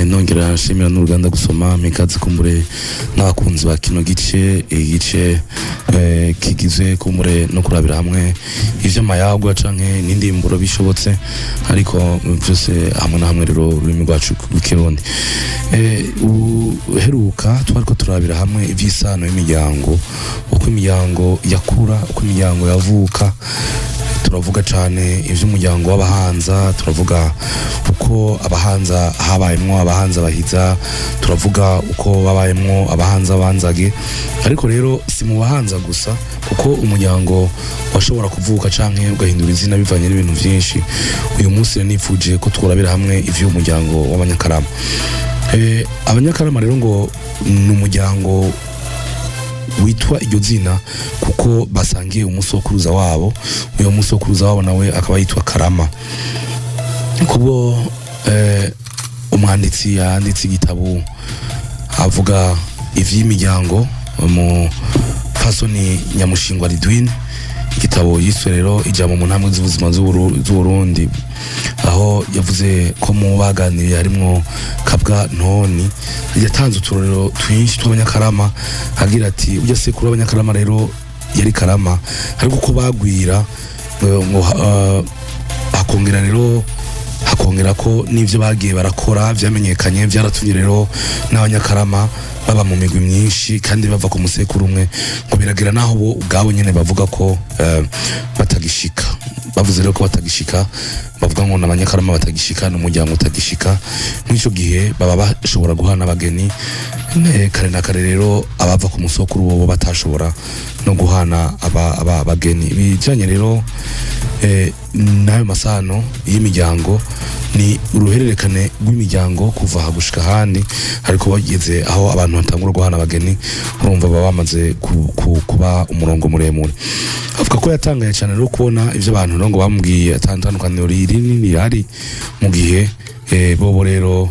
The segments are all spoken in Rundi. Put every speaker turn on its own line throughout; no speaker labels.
nongera nshimira n'uruganda gusoma mikaze kumbure n'abakunzi ba kino gice kigizwe kumbure no kurabira hamwe ivyo mayagwa canke n'indimburo bishobotse ariko byose hamwe na hamwe rero ururimi rwacu rw'ikirundi uheruka twariko turabira hamwe ivy'isano y'imiryango uko imiryango yakura uko imiryango yavuka turavuga cyane ivy'umuryango w'abahanza turavuga uko abahanza habayemwo abahanza bahiza turavuga uko babayemwo abahanza banzage ariko rero si mu bahanza gusa kuko umuryango washobora kuvuka canke ugahindura izina bivanye n'ibintu vyinshi uyu munsi nifuje ko tworabira hamwe ivy'umuryango w'abanyakarama abanyakarama rero ngo ni umuryango witwa iryo zina kuko basangiye umusokuruza wabo uyo musokuruza wabo nawe akaba yitwa Karama kubo umwanditsi yanditse igitabo avuga ivy'imiryango mu fasoni Nyamushingwa Ridwine igitabo yiswe rero ijambo mu ntambwe z'ubuzima z'Uburundi aho yavuze ko mu baganiriye harimwo Kabwa Ntoni yatanze uturorero twinshi tw'abanyakarama agira ati ujya sekuru abanyakarama rero yari Karama ariko uko bagwira ngo akongera rero hakongera ko n'ivyo bagiye barakora vyamenyekanye vyaratumye rero n'abanyakarama baba mu migwi myinshi kandi bava ku musekuru umwe ngo biragira naho bo ubwabo nyene bavuga ko batagishika bavuze rero ko batagishika bavuga ngo n'abanyakarama batagishika n'umuryango utagishika nk'ico gihe baba bashobora guhana abageni kare na kare rero abava ku musokuru bo batashobora no guhana abageni bijanye rero nayo masano y'imiryango ni uruhererekane rw'imiryango kuva hagushika handi ariko bageze aho abantu batangura guhana abageni urumva baba bamaze kuba umurongo muremure avuga ko yatangaye cyane rero kubona ivyo abantu rero ngo bamubwiye atandukaniro rinini rihari mu gihe bobo rero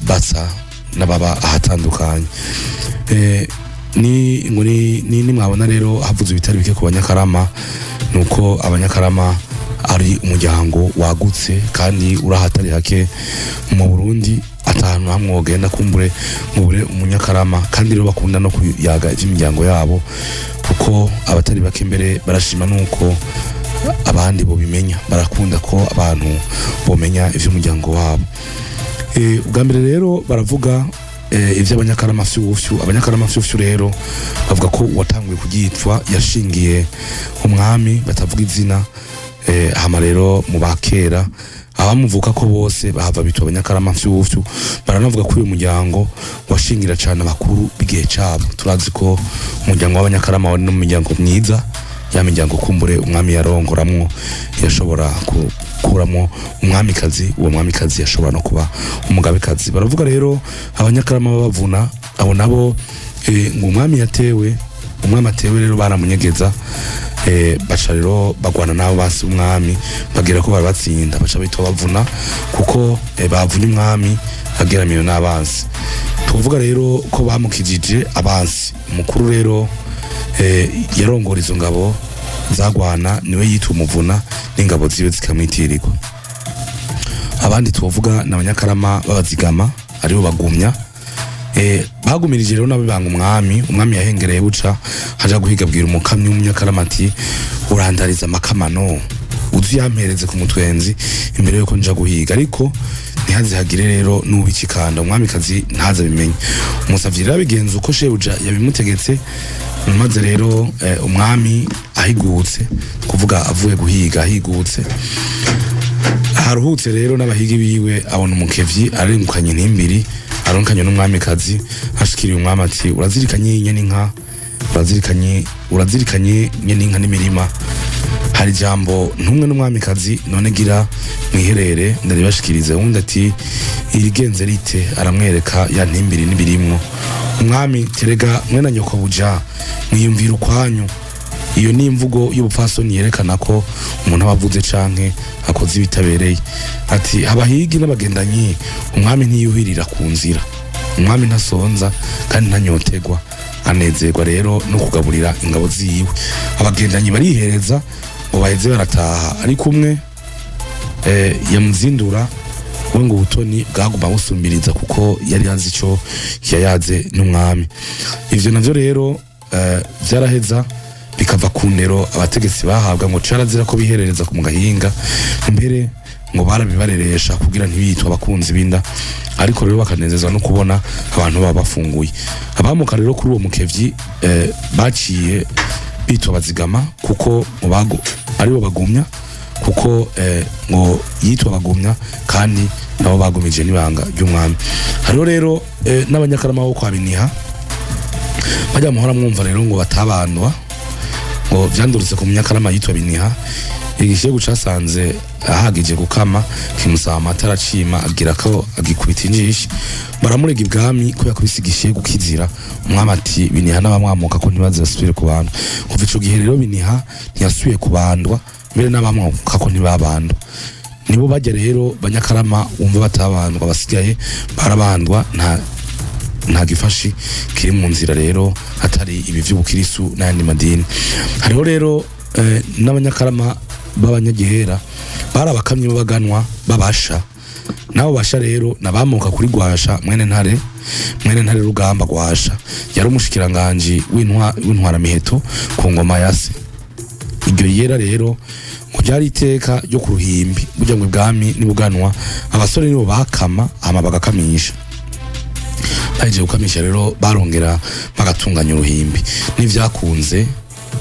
basa n'ababa ahatandukanye ni mwabona rero havuze ibitari bike ku banyakarama nuko abanyakarama ari umuryango wagutse kandi urahatari hake mu Burundi atanu hamwe wogenda kumbure mubure umunyakarama kandi rero bakunda no kuyaga ivy'imiryango yabo kuko abatari bake mbere barashima nuko abandi bo bimenya barakunda ko abantu bomenya ivy'umuryango wabo ubwa mbere rero baravuga ivy'abanyakarama abanyakarama fyufyu rero bavuga ko watanguye kugitwa yashingiye umwami batavuga izina hama rero mu bakera abamuvuka ko bose bahava bitwa abanyakarama fyufyu baranavuga ko uyu muryango washingira cyane abakuru bigihe cabo turazi ko umuryango w'abanyakarama wari no muryango mwiza ya miryango kumbure umwami yarongoramwo yashobora kuramo umwamikazi uwo mwamikazi yashobora no kuba umugabekazi baravuga rero abanyakarama babavuna abo nabo ngo umwami atewe rero baramunyegeza baca rero bagwana nabo basi umwami bagira ko barabatsinda baca bitwa bavuna kuko bavunye umwami ageramiwe n'abansi tuvuga rero ko bamukijije abansi umukuru rero yarongora izo ngabo zagwana niwe yitwa umuvuna n'ingabo ziwe zikamwitirirwa abandi tuvuga n'abanyakarama babazigama aribo bagumya bagumirije rero nabo banga umwami yahengereye buca haja guhiga bwira umukamyi w'umunyakarama ati urandariza amakamano uziyampereze ku mutwenzi imbere yuko nja guhiga ariko ntihazihagire rero n'ubikikanda umwamikazi ntaza bimenye umusavyi rero abigenza uko shebuja yabimutegetse maze rero umwami ahigutse kuvuga avuye guhiga ahigutse haruhutse rero n'abahigi biwe abona umukevyi arengukanye intimbiri aronkanye n'umwamikazi hashikiriye umwami ati urazirikanye n'inka urazirikanye n'inka n'imirima hari ijambo ntumwe n'umwamikazi none gira mwiherere ndaribashikirize wundi ati irigenze rite aramwereka ya ntimbiri n'ibirimwo umwami terega mwena nyoko buja mwiyumvira ukwanyu iyo ni imvugo y'ubupfasoni yerekana ko umuntu abavuze canke akoze ibitabereye ati abahigi n'abagendanyi umwami ntiyuhirira ku nzira umwami ntasonza kandi ntanyotegwa anezerwa rero no kugaburira ingabo ziwe abagendanyi barihereza ngo baheze barataha ariko umwe yamuzindura we ngo ubutoni bwaguma busumbiriza kuko yari yanzi ico yayaze n'umwami. Ivyo navyo rero vyaraheza bikava ku ndero abategetsi bahabwa ngo carazira ko biherereza ku mugahinga, mbere ngo barabibareresha kugira ntibitwa abakunzi binda, ariko rero bakanezezwa no kubona abantu baba bafunguye. Abamuka rero kuri uwo mukevyi baciye bitwa bazigama kuko mubago aribo bagumya, kuko ngo yitwa bagumya kandi nabo bagumije nibanga ry'umwami. Hariho rero n'abanyakarama bo kwa Biniha bajya muhora mwumva rero ngo batabandwa, ngo vyandurutse ku munyakarama yitwa Biniha. Igishe gucasanze ahagije gukama kimusaba amatara cima agira ko agikubita injishi, baramurega ibwami ko yakubisigishe gukizira. Umwami ati Biniha n'abamwamuka ko ntibaze basubire ku bantu. Kuva ico gihe rero Biniha ntiyasubiye kubandwa, mbere n'abamwamuka ko ntibabandwa. Nibo bajya rero banyakarama umva batabandwa, basigaye barabandwa nta gifashi kiri mu nzira rero hatari ibi vy'ubukirisu n'ayandi madini. Hariho rero n'abanyakarama b'abanyagihera barabakamye baganwa babasha, nabo basha rero nabamuka kuri Gwasha mwene ntare Rugamba. Gwasha yari umushikiranganje w'intwara miheto ku ngoma ya se. Iryo yera rero ngo ryari iteka ryo ku ruhimbi, burya ngo ibwami nibuganwa abasore nibo bakama hama bagakamisha. Baje gukamisha rero barongera bagatunganya uruhimbi. N'ivyakunze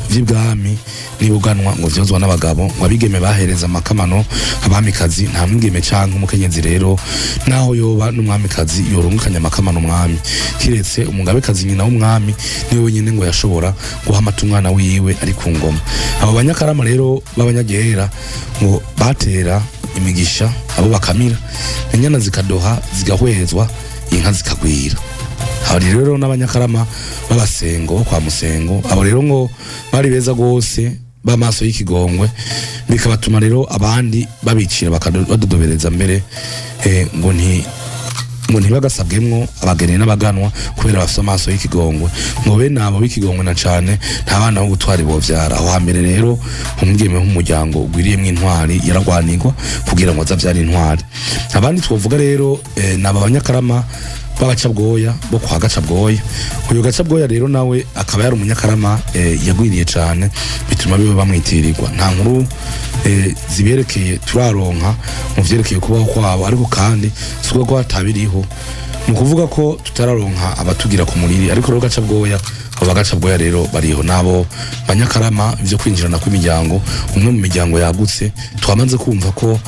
vy'ibwami nibuganwa ngo vyozwa n'abagabo, ngo abigeme bahereza amakamano abamikazi. Nta mwigeme canke umukenyezi rero naho yoba n'umwamikazi yorungukanya amakamano umwami, kiretse umugabekazi nyina w'umwami niwe wenyine ngo yashobora guhamata umwana wiwe ari ku ngoma. Abo banyakarama rero b'abanyagihera ngo batera imigisha abo bakamira, inyana zikadoha zigahwezwa, inka zikagwira. Hari rero n'abanyakarama b'abasengo kwa Musengo, abo rero ngo bari beza gose b'amaso y'ikigongwe, bikabatuma rero abandi babicira bakadodobereza mbere ngo ntibagasabwemwo abageni n'abaganwa kubera bafite amaso y'ikigongwe. Ngo bene abo b'ikigongwe na cane nta bana bo gutwara bovyara. Aho hambere rero umugeme w'umuryango ugwiriyemwo intwari yaragwanirwa kugira ngo azavyara intwari. Abandi twovuga rero naba banyakarama b'abacabwoya bo kwa Gacabwoya. Uyu Gacabwoya rero nawe akaba yari umunyakarama yagwiriye cane, bituma bibe bamwitirirwa. Nta nkuru ziberekeye turaronka mu vyerekeye kubaho kwabo, ariko kandi suko ko hatabiriho mu kuvuga ko tutararonka abatugira ku muriri. Ariko rero Gacabwoya, abo Gacabwoya rero bariho nabo banyakarama ivyo kwinjirana kw'imiryango. Umwe mu miryango yagutse twamaze kumva ko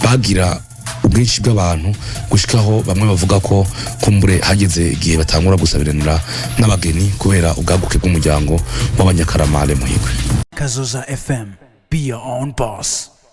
bagira ubwinshi bw'abantu gushikaho bamwe bavuga ko kumbure hageze igihe batangura gusabiranira n'abageni kubera ubwaguke bw'umuryango w'abanyakarama Muhigwe.
Kazoza FM, be your own boss.